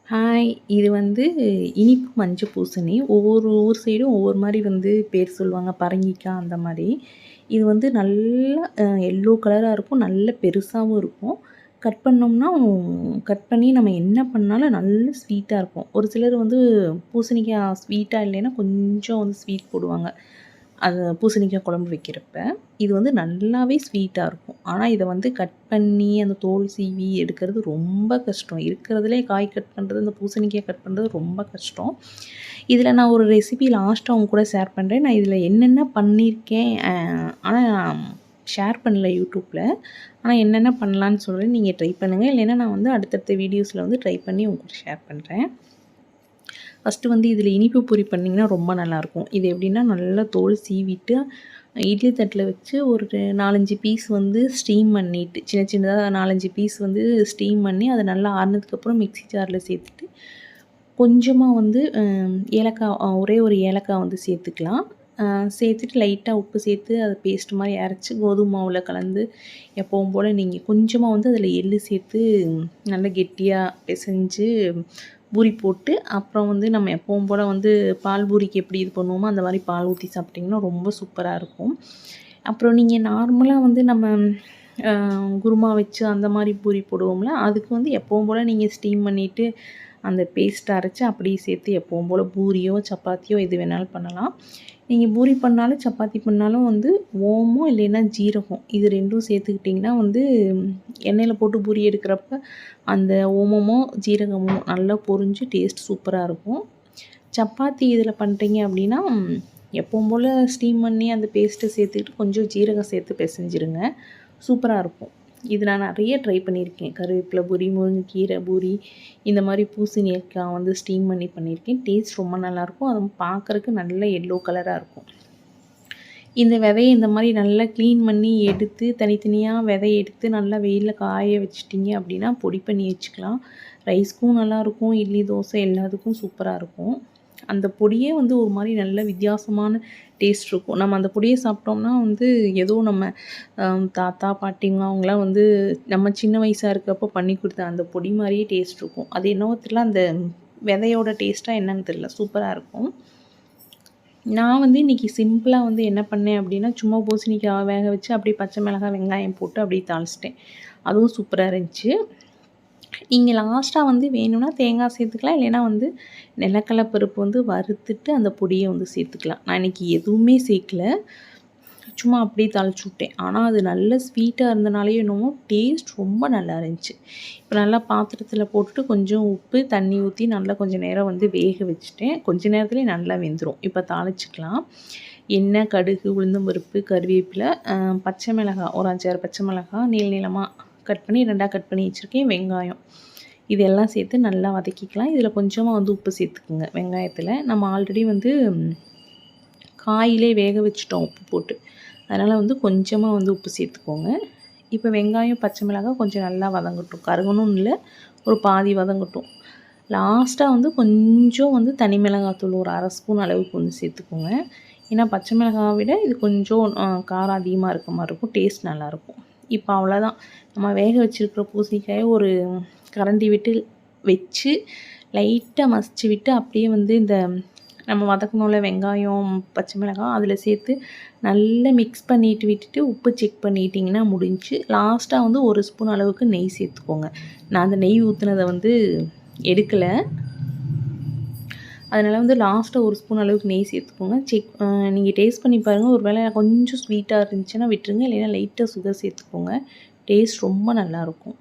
Hi! இது வந்து இனிப்பு மஞ்ச பூசணி. ஒவ்வொரு ஊர் சைடும் ஒவ்வொரு மாரி வந்து பேர் சொல்லுவாங்க. பரங்கிக்காய் அந்த மாரி. இது வந்து நல்லா எல்லோ கலரா இருக்கும். நல்ல பெருசாவும் இருக்கும். கட் பண்ணோம்னா, கட் பண்ணி நம்ம என்ன பண்ணாலும் நல்ல ஸ்வீட்டா இருக்கும். ஒரு சிலர் வந்து பூசணிக்காய் ஸ்வீட்டா இல்லைன்னா, கொஞ்சம் வந்து ஸ்வீட் போடுவாங்க. அது பூசணிக்காய் குழம்பு வைக்கிறப்ப. இது வந்து நல்லாவே ஸ்வீட்டா இருக்கும். ஆனா, இத வந்து கட் பண்ணி, அந்த தோல் சீவி எடுக்கிறது ரொம்ப கஷ்டம். இருக்கிறதுலே காய் கட் பண்ணுறது, இந்த பூசணிக்காய் கட் பண்ணுறது ரொம்ப கஷ்டம். இதில நான் ஒரு ரெசிபி லாஸ்ட்டா உங்க கூட ஷேர் பண்றேன். நான் இதில என்னென்ன பண்ணியிருக்கேன், ஆனா ஷேர் பண்ணல யூடியூப்ல. ஆனா என்னென்ன பண்ணலான்னு சொல்றேன். நீங்க ட்ரை பண்ணுங்க. இல்லைன்னா நான் வந்து அடுத்தடுத்த வீடியோஸ்ல வந்து ட்ரை பண்ணி உங்க கூட ஷேர் பண்றேன். ஃபஸ்ட்டு வந்து இதில இனிப்பு பொரி பண்ணிங்கன்னா ரொம்ப நல்லாயிருக்கும். இது எப்படின்னா நல்லா தோல் சீவிட்டு, இட்லி தட்டில வச்சு ஒரு 4, 5 பீஸ் வந்து ஸ்டீம் பண்ணிட்டு, சின்ன சின்னதா 4, 5 பீஸ் வந்து ஸ்டீம் பண்ணி, அத நல்லா ஆறுனதுக்கப்புறம் மிக்ஸி ஜார்ல சேர்த்துட்டு, கொஞ்சமா வந்து ஏலக்காய் ஒரே ஒரு ஏலக்காய் வந்து சேர்த்துக்கலாம். சேர்த்துட்டு லைட்டா உப்பு சேர்த்து அத பேஸ்ட் மாரி அரைச்சு கோதுமை மாவுல கலந்து எப்பவும் போல நீங்க கொஞ்சமா வந்து அதில எள்ளு சேர்த்து நல்லா கெட்டியா பெசஞ்சு பூரி போட்டு, அப்புறம் வந்து நம்ம எப்பவும் போல வந்து பால் பூரிக்கு எப்படி இது பண்ணுவோமோ, அந்த மாரி பால் ஊத்தி சாப்பிட்டிங்கன்னா ரொம்ப சூப்பரா இருக்கும். அப்புறம் நீங்க நார்மலா வந்து நம்ம அ குருமா வச்சு அந்த மாரி பூரி போடுவோம்ல, அதுக்கு வந்து எப்பவும் போல நீங்க ஸ்டீம் பண்ணிட்டு, அந்த பேஸ்ட்ட அரைச்சு அப்படியே சேர்த்து எப்பவும் போல பூரியோ, சப்பாத்தியோ எது வேணாலும் பண்ணலாம். நீங்க பூரி பண்ணாலும், சப்பாத்தி பண்ணாலும் வந்து ஓமம் இல்லைன்னா ஜீரகம் இது 2ம் சேர்த்துக்கிட்டிங்கன்னா வந்து எண்ணெயில போட்டு பூரி எடுக்கிறப்ப அந்த ஓமமும், ஜீரகமும் நல்லா பொரிஞ்சு டேஸ்ட் சூப்பரா இருக்கும். சப்பாத்தி இதில பண்ணுறீங்க அப்படின்னா, எப்பவும் போல ஸ்டீம் பண்ணி அந்த பேஸ்ட்ட சேர்த்துக்கிட்டு கொஞ்சம் ஜீரகம் சேர்த்து பெசஞ்சிருங்க. சூப்பரா இருக்கும். இது நான் நெறைய ட்ரை பண்ணியிருக்கேன். கருவேப்பில பூரி, முருங்கைக்கீரை பூரி, இந்த மாரி பூசணிக்காய் வந்து ஸ்டீம் பண்ணி பண்ணியிருக்கேன். டேஸ்ட் ரொம்ப நல்லாயிருக்கும். அதுவும் பார்க்கறக்கு நல்ல எல்லோ கலரா இருக்கும். இந்த விதைய இந்த மாரி நல்லா க்ளீன் பண்ணி எடுத்து, தனித்தனியா விதைய எடுத்து நல்லா வெயில்ல காய வச்சுட்டீங்க அப்படின்னா, பொடி பண்ணி வச்சுக்கலாம். ரைஸ்க்கும் நல்லாயிருக்கும். இட்லி, தோசை எல்லாத்துக்கும் சூப்பரா இருக்கும். அந்த பொடியே வந்து ஒரு மாரி நல்ல வித்தியாசமான டேஸ்ட் இருக்கும். நம்ம அந்த பொடிய சாப்பிட்டோம்னா வந்து ஏதோ நம்ம தாத்தா, பாட்டிங்க அவங்கலாம் வந்து நம்ம சின்ன வயசா இருக்கப்போ பண்ணி குடுத்த அந்த பொடி மாரியே டேஸ்ட் இருக்கும். அது என்னவோ தெரியல, அந்த விதையோட டேஸ்ட்டா என்னன்னு தெரியல. சூப்பரா இருக்கும். நான் வந்து இன்றைக்கி சிம்பிளா வந்து என்ன பண்ணேன் அப்படின்னா, சும்மா பூசணிக்காய் வேக வச்சு அப்படியே பச்சை மிளகாய், வெங்காயம் போட்டு அப்படியே தாளிச்சிட்டேன். அதுவும் சூப்பரா இருந்துச்சு. நீங்க லாஸ்ட்டா வந்து வேணும்னா தேங்காய் சேர்த்துக்கலாம். இல்லைன்னா வந்து நிலக்கடலை பருப்பு வந்து வறுத்துட்டு அந்த பொடிய வந்து சேர்த்துக்கலாம். நான் இன்றைக்கி எதுவுமே சேர்க்கல. சும்மா அப்படியே தாளிச்சு விட்டேன். ஆனா அது நல்ல ஸ்வீட்டா இருந்தனாலயோ என்னமோ டேஸ்ட் ரொம்ப நல்லா இருந்துச்சு. இப்போ நல்லா பாத்திரத்தில போட்டுட்டு கொஞ்சம் உப்பு, தண்ணி ஊத்தி நல்லா கொஞ்சம் நேரம் வந்து வேக வச்சுட்டேன். கொஞ்ச நேரத்திலேயே நல்லா வெந்துரும். இப்போ தாளிச்சுக்கலாம். எண்ணெய், கடுகு, உளுந்தம் பருப்பு, கருவேப்பிலை, பச்சை மிளகாய் ஒரு 5, 6 பச்சை மிளகாய் நீள நீளமா கட் பண்ணி 2ஆ கட் பண்ணி வச்சுருக்கேன். வெங்காயம் இதெல்லாம் சேர்த்து நல்லா வதக்கிக்கலாம். இதில் கொஞ்சமா வந்து உப்பு சேர்த்துக்குங்க வெங்காயத்தில. நம்ம ஆல்ரெடி வந்து காயிலே வேக வச்சுட்டோம் உப்பு போட்டு. அதனால் வந்து கொஞ்சமாக வந்து உப்பு சேர்த்துக்கோங்க. இப்போ வெங்காயம், பச்சை மிளகாய் கொஞ்சம் நல்லா வதங்கட்டும். கருகணும்னு இல்ல, ஒரு பாதி வதங்கட்டும். லாஸ்ட்டா வந்து கொஞ்சம் வந்து தனி மிளகாத்தூள் ஒரு 1/2 ஸ்பூன் அளவுக்கு வந்து சேர்த்துக்கோங்க. ஏன்னா பச்சை மிளகாவை விட இது கொஞ்சம் காரம் அதிகமாக இருக்க மாரி இருக்கும். டேஸ்ட் நல்லாயிருக்கும். இப்போ அவ்வளோதான். நம்ம வேக வச்சுருக்கிற பூசணிக்காயை ஒரு கரண்டி விட்டு வச்சு லைட்டாக மசிச்சு விட்டு அப்படியே வந்து இந்த நம்ம வதக்கணும்ல வெங்காயம், பச்சை மிளகாய் அதில் சேர்த்து நல்லா மிக்ஸ் பண்ணிட்டு விட்டுட்டு உப்பு செக் பண்ணிட்டிங்கன்னா முடிஞ்சுச்சு. லாஸ்ட்டா வந்து 1 ஸ்பூன் அளவுக்கு நெய் சேர்த்துக்கோங்க. நான் அந்த நெய் ஊத்துனத வந்து எடுக்கல. அதனால் வந்து லாஸ்ட்டா 1 ஸ்பூன் அளவுக்கு நெய் சேர்த்துக்கோங்க. நீங்க டேஸ்ட் பண்ணி பாருங்க. ஒரு வேளை கொஞ்சம் ஸ்வீட்டா இருந்துச்சுன்னா விட்டுருங்க. இல்லைன்னா லைட்டா சுகர் சேர்த்துக்கோங்க. டேஸ்ட் ரொம்ப நல்லாயிருக்கும்.